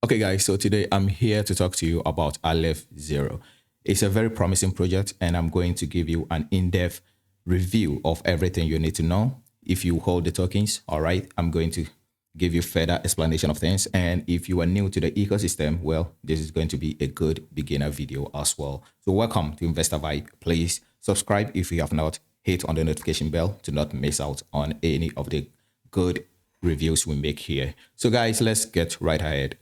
Okay guys, so today I'm here to talk to you about Aleph Zero. It's a very promising project and I'm going to give you an in-depth review of everything you need to know. If you hold the tokens, all right, I'm going to give you further explanation of things. And if you are new to the ecosystem, well, this is going to be a good beginner video as well. So welcome to Investor Vibe. Please subscribe if you have not. Hit on the notification bell to not miss out on any of the good reviews we make here. So guys, let's get right ahead.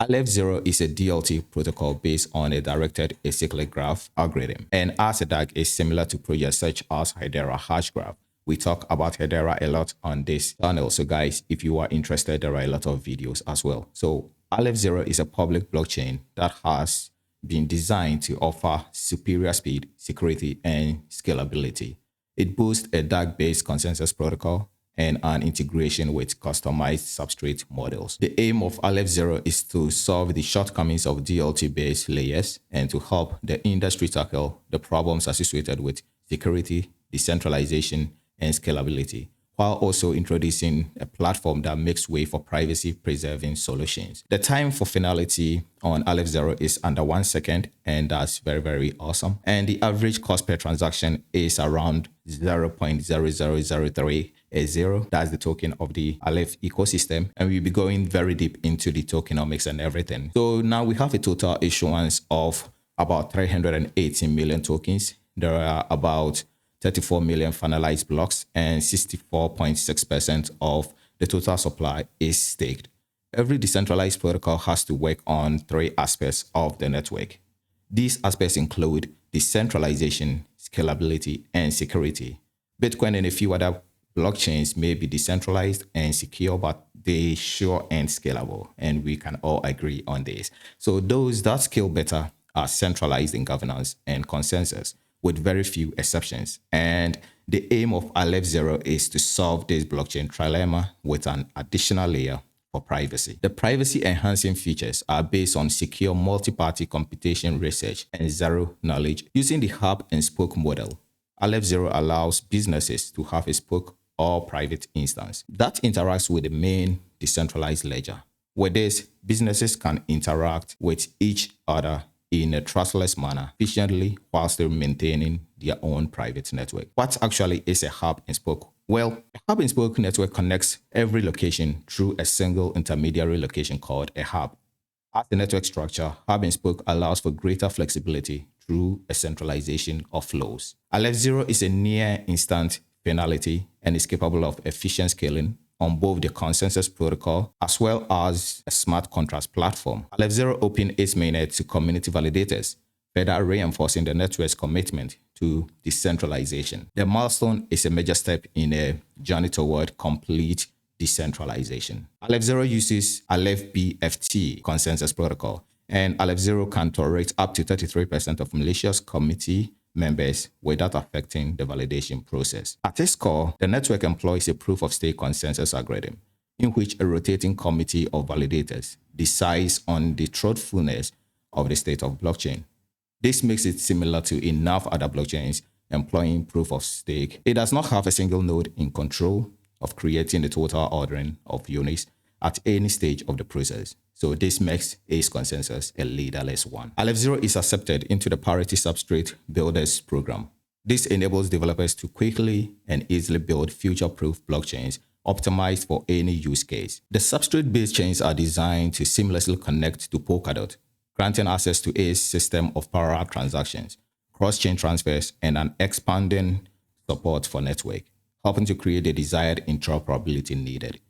Aleph Zero is a DLT protocol based on a directed acyclic graph algorithm, and as a DAG is similar to projects such as Hedera Hashgraph. We talk about Hedera a lot on this channel, so guys, if you are interested, there are a lot of videos as well. So Aleph Zero is a public blockchain that has been designed to offer superior speed, security, and scalability. It boasts a DAG-based consensus protocol and an integration with customized substrate models. The aim of Aleph Zero is to solve the shortcomings of DLT-based layers and to help the industry tackle the problems associated with security, decentralization, and scalability, while also introducing a platform that makes way for privacy-preserving solutions. The time for finality on Aleph Zero is under 1 second, and that's very, very awesome. And the average cost per transaction is around 0.0003 a zero. That's the token of the Aleph ecosystem, and we'll be going very deep into the tokenomics and everything. So now we have a total issuance of about 380 million tokens. There are about 34 million finalized blocks, and 64.6% of the total supply is staked. Every decentralized protocol has to work on 3 aspects of the network. These aspects include decentralization, scalability, and security. Bitcoin and a few other blockchains may be decentralized and secure, but they sure and scalable, and we can all agree on this. So those that scale better are centralized in governance and consensus, with very few exceptions. And the aim of Aleph Zero is to solve this blockchain trilemma with an additional layer for privacy. The privacy-enhancing features are based on secure multi-party computation research and zero knowledge. Using the hub and spoke model, Aleph Zero allows businesses to have a spoke or private instance that interacts with the main decentralized ledger. With this, businesses can interact with each other in a trustless manner efficiently while still maintaining their own private network. What actually is a hub and spoke? Well, a hub and spoke network connects every location through a single intermediary location called a hub. As a network structure, hub and spoke allows for greater flexibility through a centralization of flows. Aleph Zero is a near instant finality and is capable of efficient scaling on both the consensus protocol as well as a smart contract platform. Aleph Zero opened its mainnet to community validators, further reinforcing the network's commitment to decentralization. The milestone is a major step in a journey toward complete decentralization. Aleph Zero uses Aleph BFT consensus protocol, and Aleph Zero can tolerate up to 33% of malicious committee members without affecting the validation process. At its core, the network employs a proof-of-stake consensus algorithm in which a rotating committee of validators decides on the truthfulness of the state of blockchain. This makes it similar to enough other blockchains employing proof-of-stake. It does not have a single node in control of creating the total ordering of units at any stage of the process. So this makes its consensus a leaderless one. Aleph Zero is accepted into the Parity Substrate Builders program. This enables developers to quickly and easily build future-proof blockchains optimized for any use case. The substrate-based chains are designed to seamlessly connect to Polkadot, granting access to a system of parallel transactions, cross-chain transfers, and an expanding support for network, helping to create the desired interoperability needed.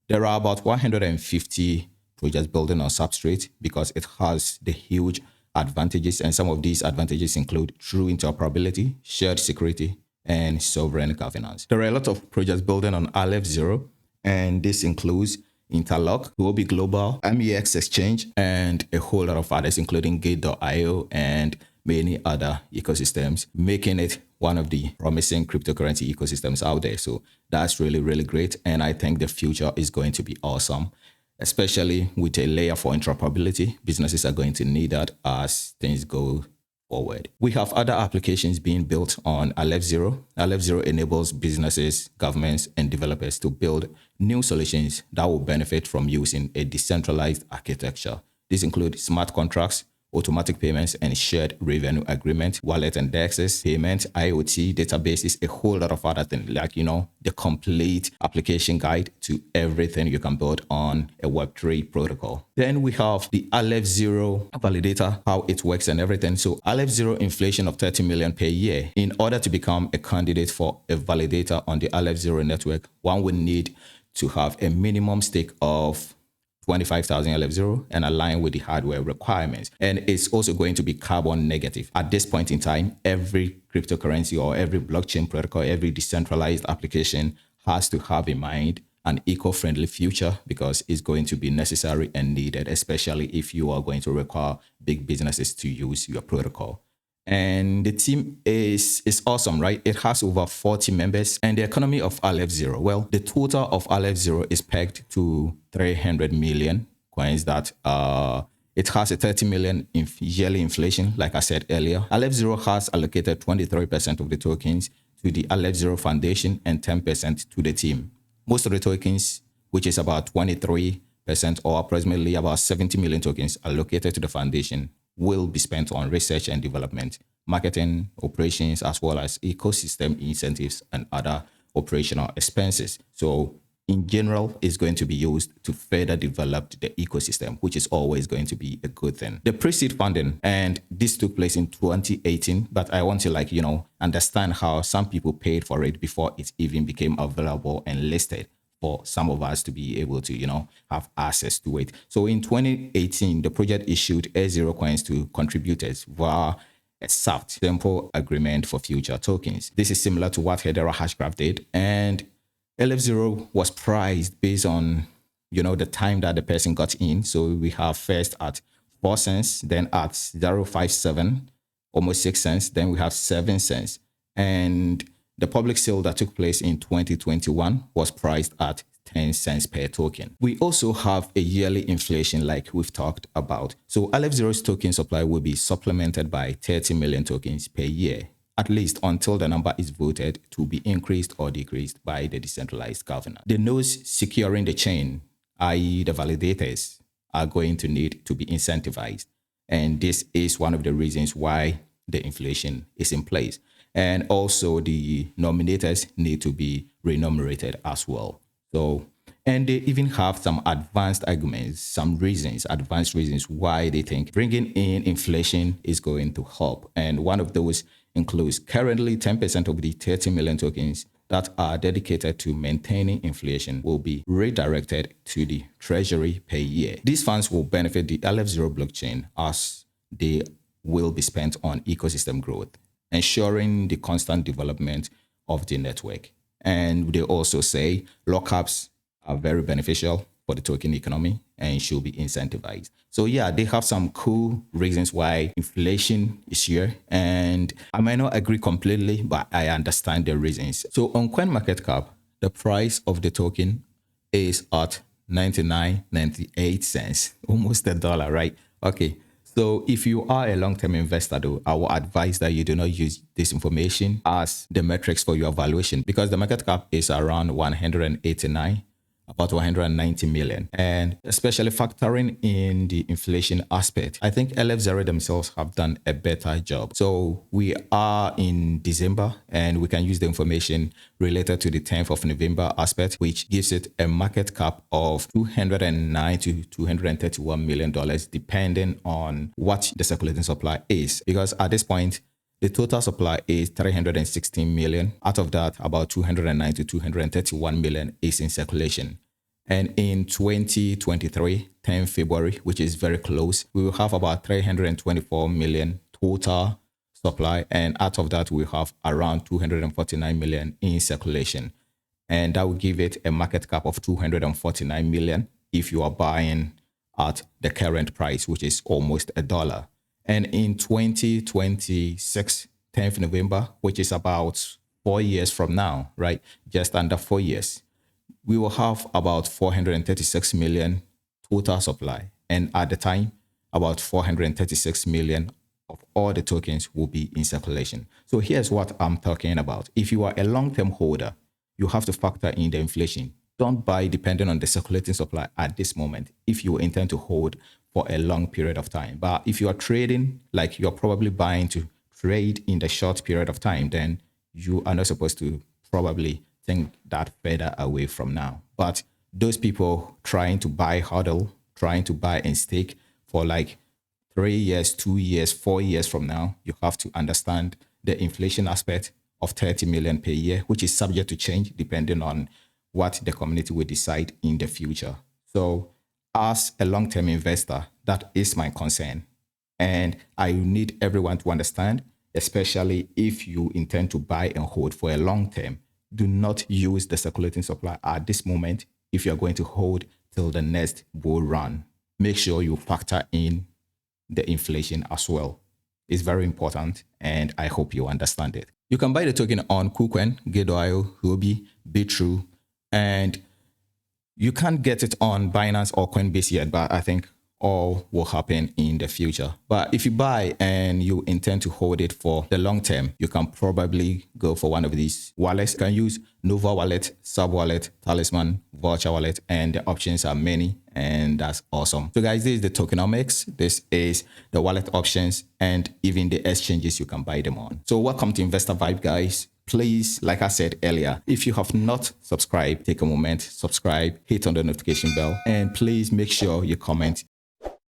There are about 150 projects building on Substrate because it has the huge advantages, and some of these advantages include true interoperability, shared security, and sovereign governance. There are a lot of projects building on Aleph Zero, and this includes Interlock, Huobi Global, MEX Exchange, and a whole lot of others, including Gate.io and many other ecosystems, making it one of the promising cryptocurrency ecosystems out there. So that's really, really great. And I think the future is going to be awesome, especially with a layer for interoperability. Businesses are going to need that as things go forward. We have other applications being built on Aleph Zero. Aleph Zero enables businesses, governments, and developers to build new solutions that will benefit from using a decentralized architecture. These include smart contracts, automatic payments, and shared revenue agreement, wallet indexes, payment, IoT, databases, a whole lot of other things, like, the complete application guide to everything you can build on a Web3 protocol. Then we have the Aleph Zero validator, how it works and everything. So Aleph Zero inflation of 30 million per year. In order to become a candidate for a validator on the Aleph Zero network, one would need to have a minimum stake of 25,000 Aleph Zero and align with the hardware requirements. And it's also going to be carbon negative. At this point in time, every cryptocurrency or every blockchain protocol, every decentralized application has to have in mind an eco-friendly future, because it's going to be necessary and needed, especially if you are going to require big businesses to use your protocol. And the team is awesome, right? It has over 40 members. And the economy of Aleph Zero, well, the total of Aleph Zero is pegged to 300 million coins. That it has a 30 million yearly inflation, like I said earlier. Aleph Zero has allocated 23% of the tokens to the Aleph Zero Foundation and 10% to the team. Most of the tokens, which is about 23% or approximately about 70 million tokens allocated to the foundation, will be spent on research and development, marketing, operations, as well as ecosystem incentives and other operational expenses. So in general, it's going to be used to further develop the ecosystem, which is always going to be a good thing. The pre-seed funding, and this took place in 2018, but I want to understand how some people paid for it before it even became available and listed, for some of us to be able to, have access to it. So in 2018, the project issued A0 coins to contributors via a soft, simple agreement for future tokens. This is similar to what Hedera Hashgraph did. And Aleph Zero was priced based on, the time that the person got in. So we have first at 4 cents, then at 0.57, almost 6 cents. Then we have 7 cents. And the public sale that took place in 2021 was priced at 10 cents per token. We also have a yearly inflation like we've talked about. So Aleph Zero's token supply will be supplemented by 30 million tokens per year, at least until the number is voted to be increased or decreased by the decentralized governor. The nodes securing the chain, i.e. the validators, are going to need to be incentivized. And this is one of the reasons why the inflation is in place. And also the nominators need to be remunerated as well. So, and they even have some advanced arguments, advanced reasons why they think bringing in inflation is going to help. And one of those includes currently 10% of the 30 million tokens that are dedicated to maintaining inflation will be redirected to the treasury per year. These funds will benefit the Aleph Zero blockchain as they will be spent on ecosystem growth, ensuring the constant development of the network. And they also say lockups are very beneficial for the token economy and should be incentivized. So yeah, they have some cool reasons why inflation is here. And I might not agree completely, but I understand the reasons. So on CoinMarketCap, the price of the token is at 99.98 cents, almost $1, right? Okay. So if you are a long-term investor, though, I will advise that you do not use this information as the metrics for your valuation, because the market cap is around 189, about 190 million. And especially factoring in the inflation aspect, I think Aleph Zero themselves have done a better job. So we are in December and we can use the information related to the 10th of November aspect, which gives it a market cap of $209 to $231 million, depending on what the circulating supply is. Because at this point, the total supply is 316 million. Out of that, about 209 to 231 million is in circulation. And in 2023, 10 February, which is very close, we will have about 324 million total supply. And out of that, we have around 249 million in circulation. And that will give it a market cap of 249 million if you are buying at the current price, which is almost $1. And in 2026, 10th November, which is about 4 years from now, right? Just under 4 years, we will have about 436 million total supply. And at the time, about 436 million of all the tokens will be in circulation. So here's what I'm talking about. If you are a long-term holder, you have to factor in the inflation. Don't buy depending on the circulating supply at this moment if you intend to hold for a long period of time. But if you are trading, like you're probably buying to trade in the short period of time, then you are not supposed to probably think that further away from now. But those people trying to buy hodl, trying to buy and stake for like 3 years, 2 years, 4 years from now, you have to understand the inflation aspect of 30 million per year, which is subject to change depending on what the community will decide in the future. So as a long-term investor, that is my concern. And I need everyone to understand, especially if you intend to buy and hold for a long term, do not use the circulating supply at this moment if you're going to hold till the next bull run. Make sure you factor in the inflation as well. It's very important, and I hope you understand it. You can buy the token on KuCoin, Gate.io, Huobi, Bitrue, and you can't get it on Binance or Coinbase yet, but I think all will happen in the future. But if you buy and you intend to hold it for the long term, you can probably go for one of these wallets. You can use Nova Wallet, Sub Wallet, Talisman, Vulture Wallet, and the options are many, and that's awesome. So guys, this is the tokenomics. This is the wallet options and even the exchanges you can buy them on. So welcome to Investor Vibe, guys. Please, like I said earlier, if you have not subscribed, take a moment, subscribe, hit on the notification bell, and please make sure you comment